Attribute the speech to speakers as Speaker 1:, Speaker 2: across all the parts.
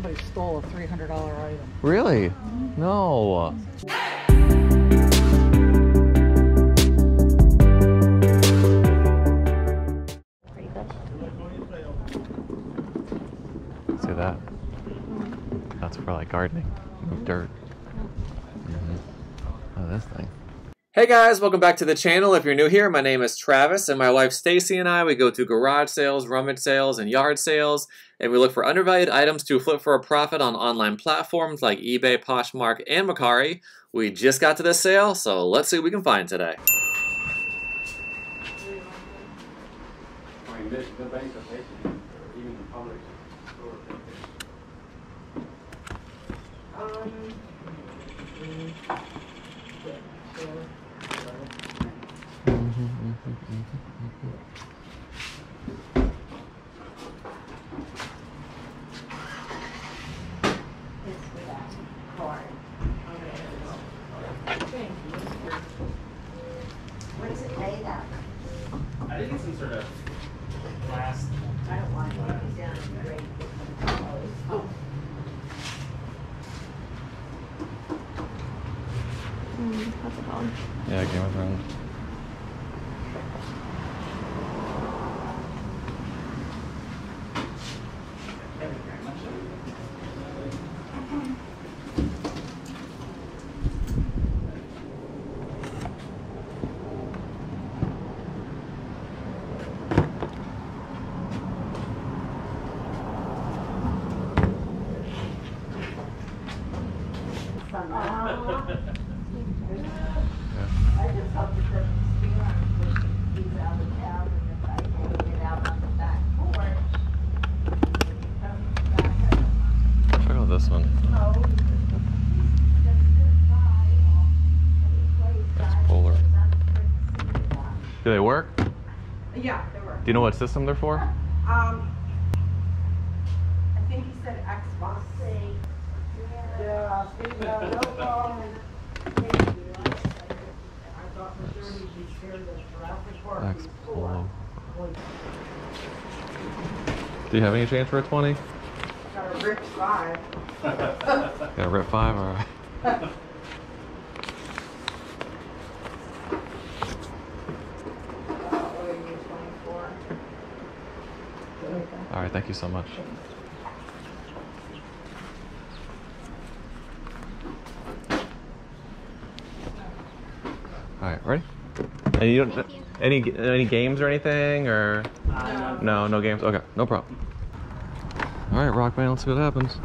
Speaker 1: somebody stole a $300 item.
Speaker 2: Really? No.
Speaker 3: Pretty good.
Speaker 2: See that? That's for like gardening. Move dirt. Oh, this thing. Hey guys, welcome back to the channel. If you're new here, my name is Travis, and my wife Stacy and I, we go to garage sales, rummage sales, and yard sales, and we look for undervalued items to flip for a profit on online platforms like eBay, Poshmark, and Mercari. We just got to this sale, so let's see what we can find today.
Speaker 3: What is it made of?
Speaker 4: I think it's some sort of glass.
Speaker 3: I don't want to put it down and break it. Oh.
Speaker 5: What's it called?
Speaker 2: Yeah, Game of Thrones.
Speaker 4: Thank you very much.
Speaker 3: I just hope it doesn't steal and he's out of town, and if I can get out on the back porch,
Speaker 2: Check out this one. That's polar. Do they work?
Speaker 1: Yeah, they were.
Speaker 2: Do you know what system they're for?
Speaker 1: I think he said Xbox. Yeah, no problem. I thought for sure he'd be scared of Jurassic Park.
Speaker 2: X-Polo. Do you have any change for a 20?
Speaker 1: Got a Rip 5.
Speaker 2: Got a Rip 5, alright. Alright, thank you so much. Alright, ready? And you don't, any games or anything, or? No games? Okay, no problem. Alright, Rock Man, let's see what happens.
Speaker 5: Is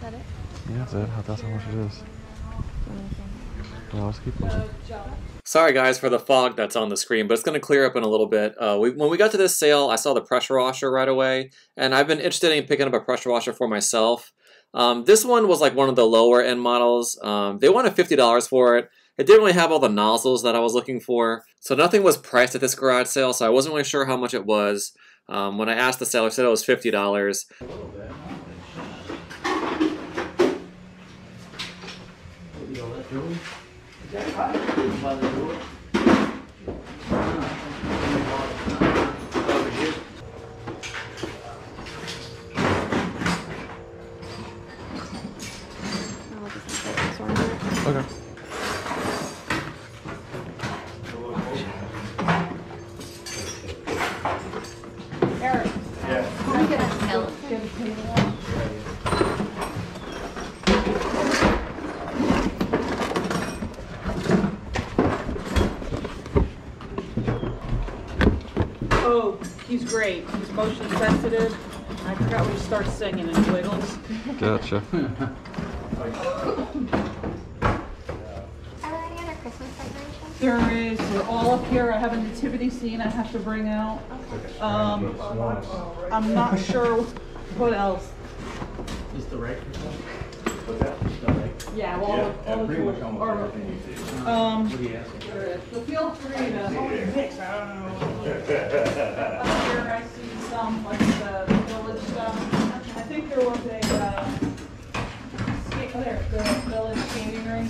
Speaker 5: that it?
Speaker 2: Yeah, that's it. That's how much it is. Well, let's keep moving.
Speaker 6: Sorry guys for the fog that's on the screen, but it's going to clear up in a little bit. When we got to this sale, I saw the pressure washer right away, and I've been interested in picking up a pressure washer for myself. This one was like one of the lower end models. They wanted $50 for it. It didn't really have all the nozzles that I was looking for, so nothing was priced at this garage sale, so I wasn't really sure how much it was. When I asked the seller, he said it was $50.
Speaker 2: Okay.
Speaker 1: Eric.
Speaker 3: I'm gonna tell
Speaker 1: Oh, he's great. He's motion sensitive. I forgot when he starts singing and he wiggles.
Speaker 2: Gotcha.
Speaker 5: Are there any other Christmas decorations?
Speaker 1: There is. They're all up here. I have a nativity scene I have to bring out. I'm not sure what else.
Speaker 4: Is the rake or something? What's that? The rake?
Speaker 1: Yeah, well, all
Speaker 4: pretty much almost everything you see. What are you asking?
Speaker 1: So feel free to mix. I don't know. Up here I see some like the village stuff. I think there was a the village skating ring.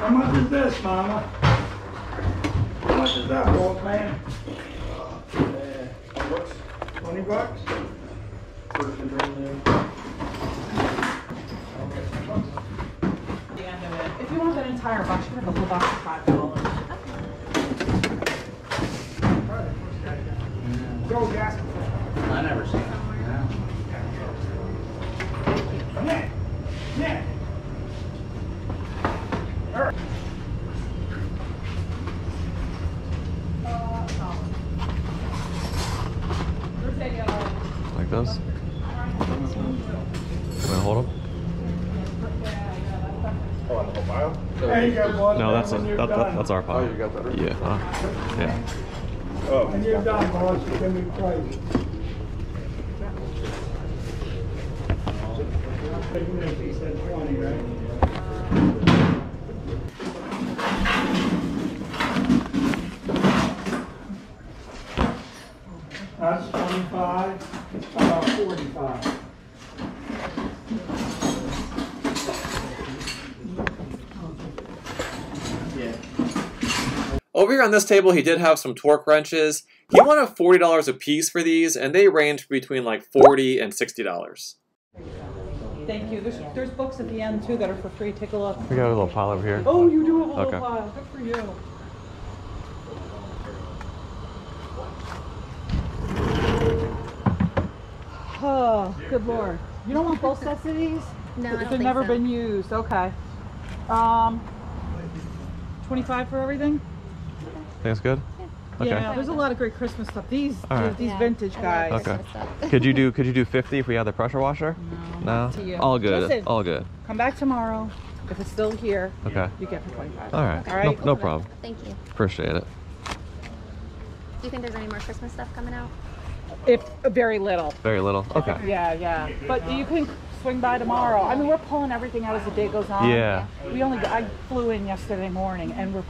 Speaker 7: How much is this, Mama? How much is that, old man? 20 bucks?
Speaker 1: The end of it. If you want that entire box, you have a whole box of $5.
Speaker 7: Go, gas.
Speaker 4: I never seen it.
Speaker 7: Nick! Nick!
Speaker 6: Like those? Can I hold them?
Speaker 7: There you go, boss.
Speaker 6: No, that's
Speaker 7: When you're done.
Speaker 6: that's our pile. Oh, you got that? Yeah. Yeah.
Speaker 7: When you're done, boss, you can be crazy. He said 20, right? That's 25, 45.
Speaker 6: Over here on this table, he did have some torque wrenches. He wanted $40 a piece for these, and they range between like $40 and $60.
Speaker 1: Thank you. There's books at the end too that are for free. Take a look.
Speaker 6: We got a little pile over here.
Speaker 1: Oh, you do have a little
Speaker 6: Okay.
Speaker 1: pile. Good for you. Oh, good lord. You don't want both sets of these?
Speaker 5: No, I don't
Speaker 1: If they've
Speaker 5: think
Speaker 1: never
Speaker 5: so.
Speaker 1: been used. Okay. 25 for everything?
Speaker 6: Think it's good? Okay.
Speaker 1: Yeah, there's a lot of great Christmas stuff. These
Speaker 6: All right.
Speaker 1: these
Speaker 5: Yeah,
Speaker 1: vintage
Speaker 5: I love
Speaker 1: guys.
Speaker 6: Okay.
Speaker 5: Christmas stuff.
Speaker 6: Could you do 50 if we had the pressure washer? No.
Speaker 1: to you.
Speaker 6: All good.
Speaker 1: Listen.
Speaker 6: All good.
Speaker 1: Come back tomorrow. If it's still here,
Speaker 6: Okay.
Speaker 1: you get for 25.
Speaker 6: All right.
Speaker 1: All right.
Speaker 6: No problem.
Speaker 5: Thank you.
Speaker 6: Appreciate it.
Speaker 5: Do you think there's any more Christmas stuff coming out?
Speaker 1: If very little.
Speaker 6: Very little. Okay.
Speaker 1: Yeah. But you can swing by tomorrow. I mean, we're pulling everything out as the day goes on.
Speaker 6: Yeah.
Speaker 1: I flew in yesterday morning, and we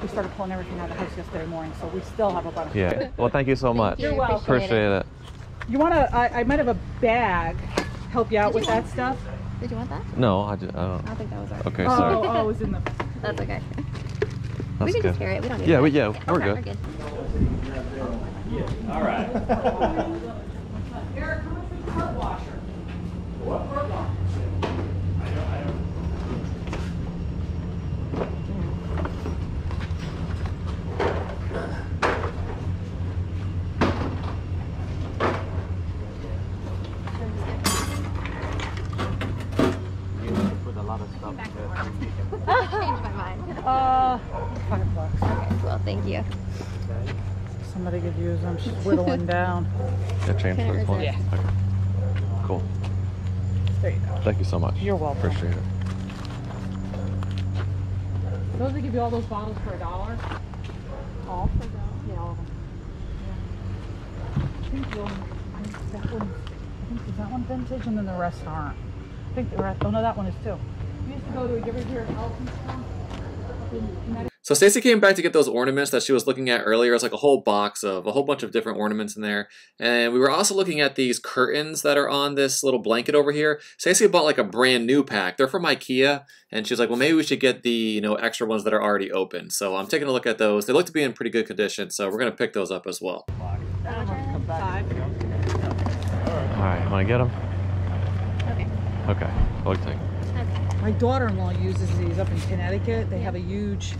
Speaker 1: started pulling everything out of the house yesterday morning, so we still have a bunch.
Speaker 6: Yeah. Well, thank you so much.
Speaker 5: You're
Speaker 1: welcome.
Speaker 6: Appreciate it.
Speaker 1: You wanna? I might have a bag. Help you out with that stuff.
Speaker 5: Did you want that?
Speaker 6: No, I
Speaker 5: I
Speaker 6: don't.
Speaker 5: don't think that was ours.
Speaker 6: Okay, sorry.
Speaker 1: Oh, it was in the.
Speaker 5: That's okay.
Speaker 6: That's
Speaker 5: We can
Speaker 6: good.
Speaker 5: just carry it. We don't need
Speaker 6: Yeah,
Speaker 5: it.
Speaker 6: we're
Speaker 5: Okay,
Speaker 6: good.
Speaker 4: All right.
Speaker 1: Eric, how much for the cart washer? What? Cart washer.
Speaker 4: With a lot of stuff.
Speaker 5: Changed my mind.
Speaker 1: $5.
Speaker 5: Okay, well, thank you.
Speaker 1: Somebody could use them. She's whittling down.
Speaker 6: Got change for the point?
Speaker 1: Yeah.
Speaker 6: Okay. Cool.
Speaker 1: There you go.
Speaker 6: Thank you so much.
Speaker 1: You're welcome.
Speaker 6: Appreciate it.
Speaker 1: Those they give you all those bottles for $1. All for $1? Yeah, all of them. Yeah. I think is that one vintage, and then the rest aren't. I think the rest. Oh no, that one is too. We used to go to. You ever hear of Elton?
Speaker 6: So Stacy came back to get those ornaments that she was looking at earlier. It's like a whole box of a whole bunch of different ornaments in there. And we were also looking at these curtains that are on this little blanket over here. Stacy bought like a brand new pack. They're from IKEA. And she was like, well, maybe we should get the extra ones that are already open. So I'm taking a look at those. They look to be in pretty good condition. So we're going to pick those up as well. All right, want to get them?
Speaker 5: Okay.
Speaker 6: Okay, I'll take.
Speaker 5: Okay.
Speaker 1: My daughter-in-law uses these up in Connecticut. They have a huge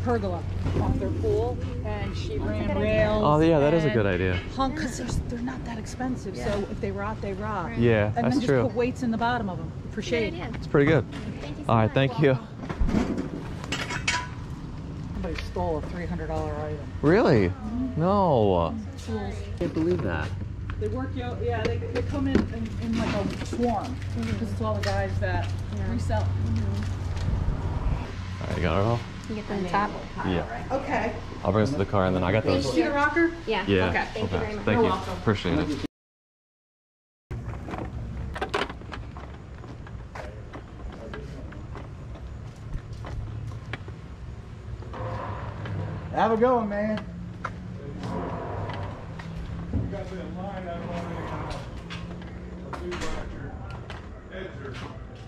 Speaker 1: pergola off their pool, and she ran rails.
Speaker 6: Oh yeah, that is a good idea.
Speaker 1: Because they're not that expensive, so if they rot, they rot.
Speaker 5: Right.
Speaker 6: Yeah,
Speaker 1: And
Speaker 6: that's
Speaker 1: then just
Speaker 6: true.
Speaker 1: put weights in the bottom of them for
Speaker 5: Good
Speaker 1: shade.
Speaker 5: idea.
Speaker 6: It's pretty good.
Speaker 5: Thank you so
Speaker 6: All right,
Speaker 5: much.
Speaker 6: thank you.
Speaker 1: Somebody stole a $300 item.
Speaker 6: Really? No. Can't believe that.
Speaker 1: They work you out, yeah, they come in like a swarm, because it's all the guys that resell.
Speaker 6: All right, you got it all?
Speaker 5: You get them top?
Speaker 6: Yeah.
Speaker 1: Okay.
Speaker 6: I'll bring this to the car and then I got those.
Speaker 1: See the rocker?
Speaker 5: Yeah.
Speaker 6: Yeah.
Speaker 5: Okay. Thank you very much.
Speaker 6: Thank
Speaker 1: You're
Speaker 6: you.
Speaker 1: welcome.
Speaker 6: Appreciate it.
Speaker 7: Have a good one, man.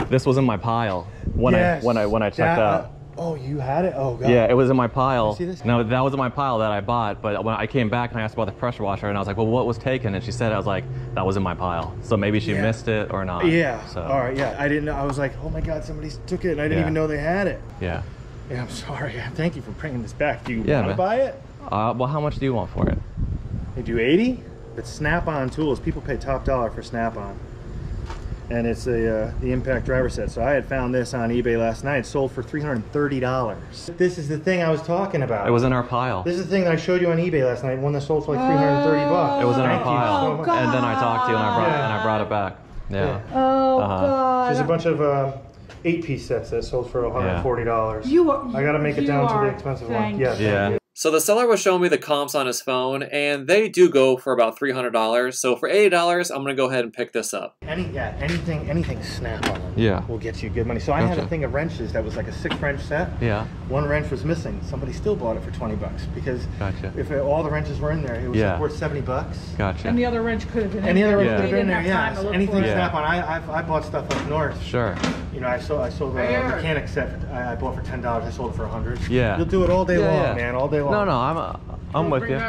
Speaker 6: This was in my pile. when
Speaker 8: Yes.
Speaker 6: I checked out.
Speaker 8: Oh, you had it? Oh, God.
Speaker 6: Yeah, it was in my pile.
Speaker 8: See this?
Speaker 6: No, that was in my pile that I bought. But when I came back and I asked about the pressure washer, and I was like, well, what was taken? And she said, I was like, that was in my pile. So maybe she missed it or not.
Speaker 8: Yeah.
Speaker 6: So.
Speaker 8: All right. Yeah. I didn't know. I was like, oh my God, somebody took it, and I didn't even know they had it.
Speaker 6: Yeah.
Speaker 8: Yeah. I'm sorry. Thank you for bringing this back. Do you
Speaker 6: Yeah,
Speaker 8: want to
Speaker 6: man.
Speaker 8: buy it?
Speaker 6: Well, how much do you want for it?
Speaker 8: They do 80. It's Snap-on tools. People pay top dollar for Snap-on. And it's the impact driver set. So I had found this on eBay last night. It sold for $330. This is the thing I was talking about.
Speaker 6: It was in our pile.
Speaker 8: This is the thing that I showed you on eBay last night. One that sold for like 330 bucks.
Speaker 6: It was in our
Speaker 8: Thank you
Speaker 6: pile.
Speaker 8: so much.
Speaker 6: And then I talked to you and I brought it back. Yeah.
Speaker 1: Oh, God.
Speaker 8: There's a bunch of 8-piece sets that sold for $140. I gotta make it down to the expensive one. Yes.
Speaker 6: Yeah.
Speaker 2: So the seller was showing me the comps on his phone, and they do go for about $300. So for $80, I'm gonna go ahead and pick this up.
Speaker 8: Anything Snap-on will get you good money. So I had a thing of wrenches that was like a 6-wrench set.
Speaker 6: Yeah.
Speaker 8: One wrench was missing. Somebody still bought it for 20 bucks because if all the wrenches were in there, it was like worth 70 bucks.
Speaker 6: Gotcha.
Speaker 1: And the other wrench could have been in
Speaker 8: Any
Speaker 1: there.
Speaker 8: other wrench could have
Speaker 1: They
Speaker 8: been
Speaker 1: didn't
Speaker 8: there.
Speaker 1: have time to
Speaker 8: Yeah.
Speaker 1: look
Speaker 8: Anything
Speaker 1: for it.
Speaker 8: Snap-on. I bought stuff up north.
Speaker 6: Sure.
Speaker 8: You know, I sold a mechanic set. I bought for $10. I sold it for $100.
Speaker 6: Yeah.
Speaker 8: You'll do it all day long, man. All day long.
Speaker 6: No, I'm with you.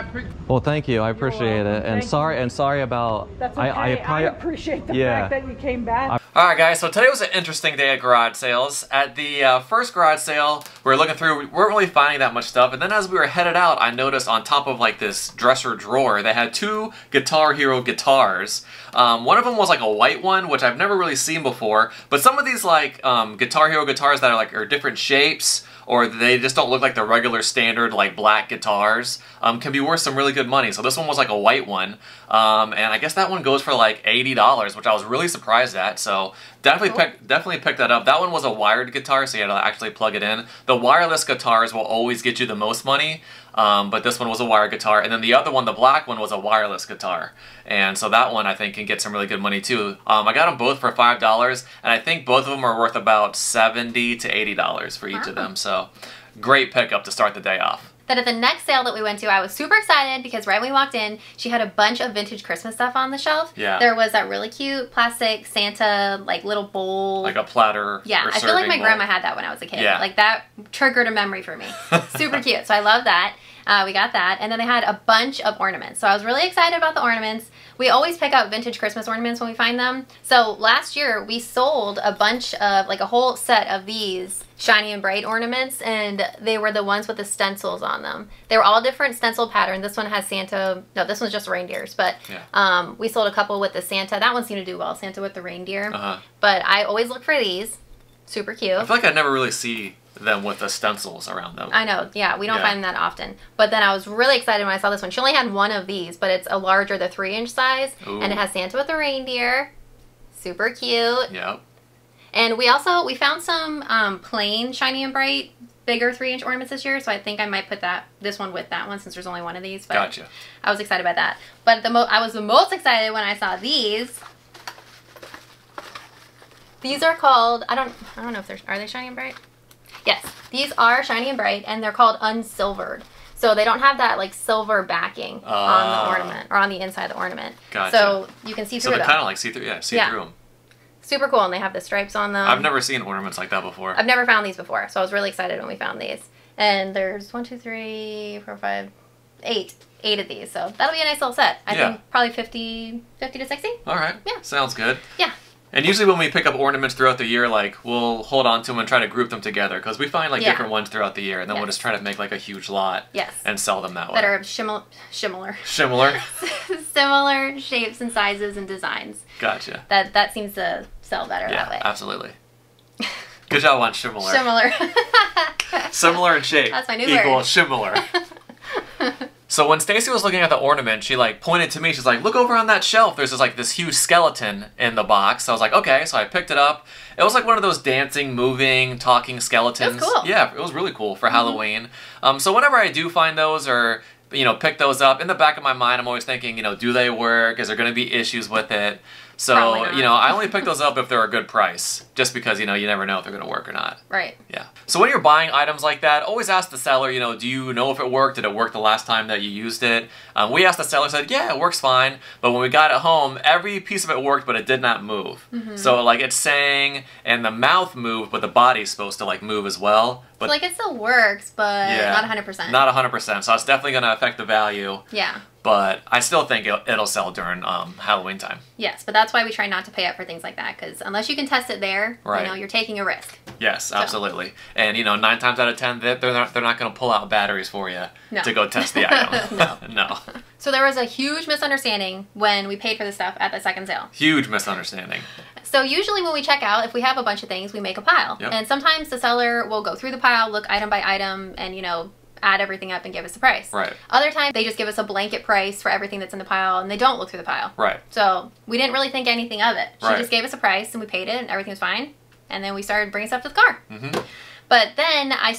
Speaker 6: Well, thank you. I appreciate it. And sorry about.
Speaker 1: That's okay. I appreciate the fact that you came back.
Speaker 2: Alright guys, so today was an interesting day at garage sales. At the first garage sale, we were looking through, we weren't really finding that much stuff, and then as we were headed out, I noticed on top of like this dresser drawer, they had 2 Guitar Hero guitars. One of them was like a white one, which I've never really seen before, but some of these like Guitar Hero guitars that are different shapes, or they just don't look like the regular standard like black guitars, can be worth some really good money. So this one was like a white one, and I guess that one goes for like $80, which I was really surprised at. So definitely pick that up. That one was a wired guitar, so you had to actually plug it in. The wireless guitars will always get you the most money, but this one was a wired guitar, and then the other one, the black one, was a wireless guitar. And so that one I think can get some really good money too. I got them both for $5, and I think both of them are worth about $70 to $80 for each of them. So great pickup to start the day off.
Speaker 5: Then at the next sale that we went to, I was super excited because right when we walked in, she had a bunch of vintage Christmas stuff on the shelf.
Speaker 2: Yeah.
Speaker 5: There was that really cute plastic Santa, like, little bowl.
Speaker 2: Like a platter.
Speaker 5: Yeah, I feel like my grandma had that when I was a kid.
Speaker 2: Yeah.
Speaker 5: Like, that triggered a memory for me. Super cute. So I love that. We got that. And then they had a bunch of ornaments. So I was really excited about the ornaments. We always pick up vintage Christmas ornaments when we find them. So last year, we sold a bunch of, like a whole set of these shiny and bright ornaments, and they were the ones with the stencils on them. They were all different stencil pattern. This one has Santa. No, this one's just reindeers. But we sold a couple with the Santa. That one seemed to do well, Santa with the reindeer. But I always look for these. Super cute.
Speaker 2: I feel like I never really see them with the stencils around them.
Speaker 5: I know, yeah, we don't find that often. But then I was really excited when I saw this one. She only had one of these, but it's a larger, the 3-inch size. Ooh. And it has Santa with a reindeer. Super cute.
Speaker 2: Yep.
Speaker 5: And we found some plain shiny and bright bigger 3-inch ornaments this year, so I think I might put this one with that one since there's only one of these. But
Speaker 2: gotcha.
Speaker 5: I was excited by that. But I was the most excited when I saw these. These are called, I don't know if are they shiny and bright? Yes, these are shiny and bright, and they're called unsilvered. So they don't have that like silver backing on the ornament, or on the inside of the ornament.
Speaker 2: Gotcha.
Speaker 5: So you can see through them.
Speaker 2: So they're kind of like see-through, see-through them.
Speaker 5: Super cool, and they have the stripes on them.
Speaker 2: I've never seen ornaments like that before.
Speaker 5: I've never found these before, so I was really excited when we found these. And there's 1, 2, 3, 4, 5, 8 of these. So that'll be a nice little set. I think probably 50 to 60.
Speaker 2: All right.
Speaker 5: Yeah.
Speaker 2: Sounds good.
Speaker 5: Yeah.
Speaker 2: And usually when we pick up ornaments throughout the year, like, we'll hold on to them and try to group them together, because we find, like, different ones throughout the year, and then we'll just try to make, like, a huge lot and sell them that way.
Speaker 5: That are similar shapes and sizes and designs.
Speaker 2: Gotcha.
Speaker 5: That seems to sell better that way.
Speaker 2: Yeah, absolutely. Good job on similar.
Speaker 5: Similar.
Speaker 2: Similar in shape.
Speaker 5: That's my new
Speaker 2: equals
Speaker 5: word.
Speaker 2: similar. So when Stacy was looking at the ornament, she like pointed to me. She's like, "Look over on that shelf. There's this huge skeleton in the box." So I was like, "Okay." So I picked it up. It was like one of those dancing, moving, talking skeletons.
Speaker 5: It was cool.
Speaker 2: Yeah, it was really cool for Halloween. So whenever I do find those or pick those up, in the back of my mind, I'm always thinking, do they work? Is there going to be issues with it? So,
Speaker 5: Probably not.
Speaker 2: you know, I only pick those up if they're a good price, just because, you know, you never know if they're going to work or not.
Speaker 5: Right.
Speaker 2: Yeah. So when you're buying items like that, always ask the seller, you know, do you know if it worked? Did it work the last time that you used it? We asked the seller, said, yeah, it works fine. But when we got it home, every piece of it worked, but it did not move. So, like, it sang, and the mouth moved, but the body's supposed to, like, move as well. But
Speaker 5: So, like, it still works, but not 100%.
Speaker 2: Not 100%. So it's definitely going to affect the value.
Speaker 5: Yeah.
Speaker 2: But I still think it'll sell during Halloween time.
Speaker 5: Yes, but that's why we try not to pay up for things like that, because unless you can test it there,
Speaker 2: Right.
Speaker 5: you know, you're taking a risk.
Speaker 2: Yes, absolutely. And, you know, 9 times out of 10, they're not going to pull out batteries for you to go test the item. No.
Speaker 5: So there was a huge misunderstanding when we paid for the stuff at the second sale.
Speaker 2: Huge misunderstanding.
Speaker 5: So usually when we check out, if we have a bunch of things, we make a pile.
Speaker 2: Yep.
Speaker 5: And sometimes the seller will go through the pile, look item by item, and, you know, add everything up and give us a price.
Speaker 2: Right.
Speaker 5: Other times they just give us a blanket price for everything that's in the pile, and they don't look through the pile.
Speaker 2: Right.
Speaker 5: So we didn't really think anything of it. She
Speaker 2: Right.
Speaker 5: just gave us a price, and we paid it, and everything was fine. And then we started bringing stuff to the car. But then I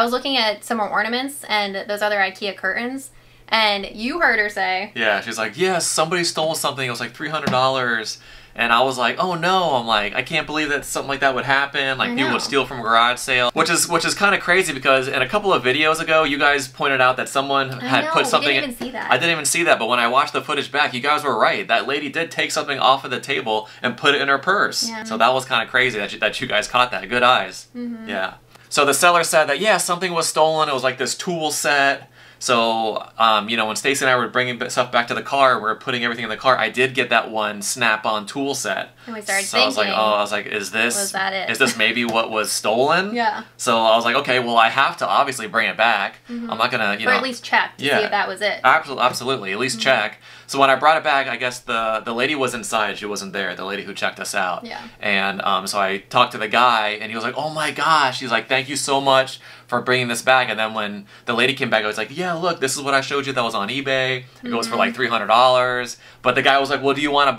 Speaker 5: was looking at some more ornaments and those other IKEA curtains, and you heard her say,
Speaker 2: Yeah, she's like, yes, somebody stole something. It was like $300. And I was like, oh no, I'm like, I can't believe that something like that would happen. Like people would steal from a garage sale, which is kind of crazy because in a couple of videos ago, you guys pointed out that someone had put something.
Speaker 5: We didn't even see that.
Speaker 2: I didn't even see that, but when I watched the footage back, you guys were right. That lady did take something off of the table and put it in her purse.
Speaker 5: Yeah.
Speaker 2: So that was kind of crazy that you guys caught that. Good eyes. Yeah. So the seller said that, yeah, something was stolen. It was like this tool set. So, you know, when Stacy and I were bringing stuff back to the car, we were putting everything in the car, I did get that one snap-on tool set.
Speaker 5: And we started
Speaker 2: so
Speaker 5: thinking,
Speaker 2: I was like, is this,
Speaker 5: was that it?
Speaker 2: Is this maybe what was stolen?
Speaker 5: Yeah.
Speaker 2: So I was like, okay, well, I have to obviously bring it back. I'm not gonna, you
Speaker 5: or
Speaker 2: know.
Speaker 5: at least check to see if that was it.
Speaker 2: Absolutely, at least check. So when I brought it back, I guess the lady was inside. She wasn't there, the lady who checked us out.
Speaker 5: Yeah.
Speaker 2: And so I talked to the guy, and he was like, oh my gosh. He's like, thank you so much for bringing this back. And then when the lady came back, I was like, yeah, look, this is what I showed you that was on eBay. It goes for like $300. But the guy was like, well, do you want to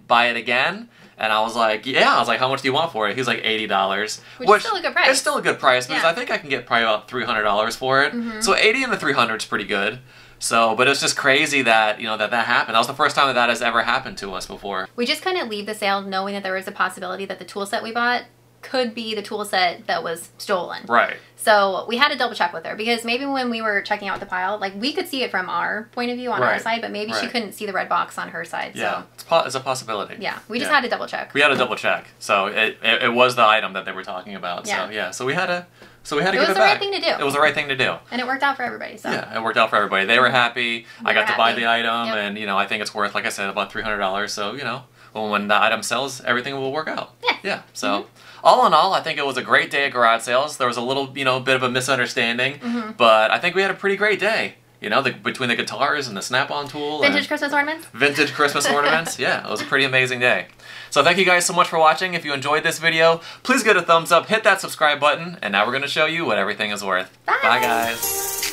Speaker 2: buy it again? And I was like, yeah. I was like, how much do you want for it? He was like, $80.
Speaker 5: Which is still a good price.
Speaker 2: It's still a good price because
Speaker 5: Yeah.
Speaker 2: I think I can get probably about $300 for it. So 80 and the 300 is pretty good. So, but it's just crazy that, you know, that happened. That was the first time that has ever happened to us before.
Speaker 5: We just couldn't leave the sale knowing that there was a possibility that the tool set we bought could be the tool set that was stolen.
Speaker 2: Right.
Speaker 5: So we had to double check with her because maybe when we were checking out the pile, like we could see it from our point of view on our side, but maybe she couldn't see the red box on her side.
Speaker 2: Yeah,
Speaker 5: So
Speaker 2: it's a possibility.
Speaker 5: yeah, we just had to double check.
Speaker 2: We had to double check. So it was the item that they were talking about.
Speaker 5: Yeah.
Speaker 2: So yeah, so we had to give it back.
Speaker 5: It was the right thing to do.
Speaker 2: It was the right thing to do.
Speaker 5: And it worked out for everybody. So
Speaker 2: Yeah, it worked out for everybody. They were happy. I got to buy
Speaker 5: happy.
Speaker 2: the item,
Speaker 5: Yep.
Speaker 2: and you know, I think it's worth, like I said, about $300. So you know, when the item sells, everything will work out.
Speaker 5: Yeah.
Speaker 2: Yeah. So. All in all, I think it was a great day at garage sales. There was a little, you know, bit of a misunderstanding, but I think we had a pretty great day. You know, between the guitars and the snap-on tool.
Speaker 5: vintage Christmas ornaments.
Speaker 2: Vintage Christmas ornaments. Yeah, it was a pretty amazing day. So thank you guys so much for watching. If you enjoyed this video, please give it a thumbs up, hit that subscribe button, and now we're going to show you what everything is worth.
Speaker 5: Bye.
Speaker 2: Bye guys.